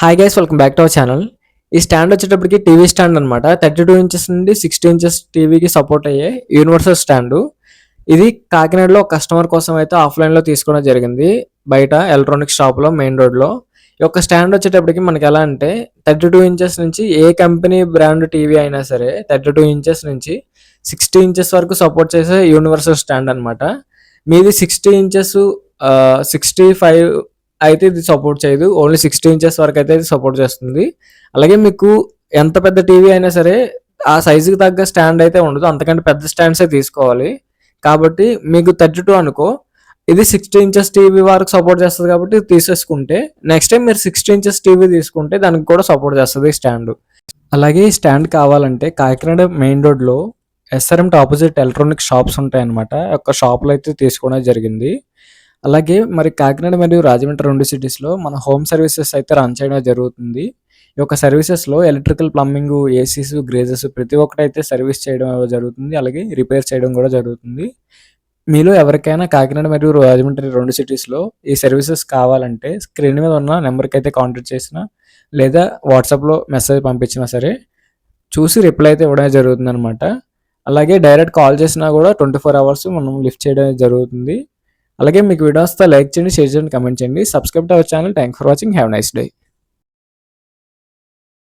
Hi guys, welcome back to our channel. ఈ stand వచ్చేటప్పటికి TV stand అనమాట. 32 inches నుండి 60 ఇంచెస్ టీవీకి సపోర్ట్ అయ్యే యూనివర్సల్ స్టాండు. ఇది కాకినాడలో ఒక కస్టమర్ కోసం అయితే ఆఫ్లైన్లో తీసుకోవడం జరిగింది, బయట ఎలక్ట్రానిక్ షాప్లో మెయిన్ రోడ్లో. ఈ యొక్క స్టాండ్ వచ్చేటప్పటికి మనకి ఎలా అంటే 32 ఇంచెస్ నుంచి ఏ కంపెనీ బ్రాండ్ టీవీ అయినా సరే 32 ఇంచెస్ నుంచి 60 ఇంచెస్ వరకు సపోర్ట్ చేసే యూనివర్సల్ స్టాండ్ అనమాట. మీది 60 ఇంచెస్ 65 అయితే ఇది సపోర్ట్ చేయదు. ఓన్లీ 60 ఇంచెస్ వరకు అయితే ఇది సపోర్ట్ చేస్తుంది. అలాగే మీకు ఎంత పెద్ద టీవీ అయినా సరే ఆ సైజుకి తగ్గ స్టాండ్ అయితే ఉండదు, అంతకంటే పెద్ద స్టాండ్సే తీసుకోవాలి. కాబట్టి మీకు 32 అనుకో, ఇది 60 ఇంచెస్ టీవీ వరకు సపోర్ట్ చేస్తుంది కాబట్టి ఇది తీసేసుకుంటే నెక్స్ట్ టైం మీరు 60 ఇంచెస్ టీవీ తీసుకుంటే దానికి కూడా సపోర్ట్ చేస్తుంది ఈ స్టాండ్. అలాగే ఈ స్టాండ్ కావాలంటే కాకినాడ మెయిన్ రోడ్లో ఎస్ఆర్ఎంట్ ఆపోజిట్ ఎలక్ట్రానిక్ షాప్స్ ఉంటాయన్నమాట. ఒక షాప్లో అయితే తీసుకోవడం జరిగింది. అలాగే మరి కాకినాడ మరియు రాజమండ్రి 2 సిటీస్లో మన హోమ్ సర్వీసెస్ అయితే రన్ చేయడం జరుగుతుంది. ఈ యొక్క సర్వీసెస్లో ఎలక్ట్రికల్, ప్లంబింగ్, ఏసీస్, గ్రేజెస్ ప్రతి ఒక్కటైతే సర్వీస్ చేయడం జరుగుతుంది. అలాగే రిపేర్ చేయడం కూడా జరుగుతుంది. మీలో ఎవరికైనా కాకినాడ మరియు రాజమండ్రి 2 సిటీస్లో ఈ సర్వీసెస్ కావాలంటే స్క్రీన్ మీద ఉన్న నెంబర్కి అయితే కాంటాక్ట్ చేసినా లేదా వాట్సాప్లో మెసేజ్ పంపించినా సరే చూసి రిప్లై అయితే ఇవ్వడం జరుగుతుంది అనమాట. అలాగే డైరెక్ట్ కాల్ చేసినా కూడా 24 అవర్స్ మనం లిఫ్ట్ చేయడం జరుగుతుంది. అలాగే మీకు వీడియో వస్తే లైక్ చేయండి, షేర్ చేయండి, కమెంట్ చేయండి. Subscribe to our channel. Thank for watching. Have nice day.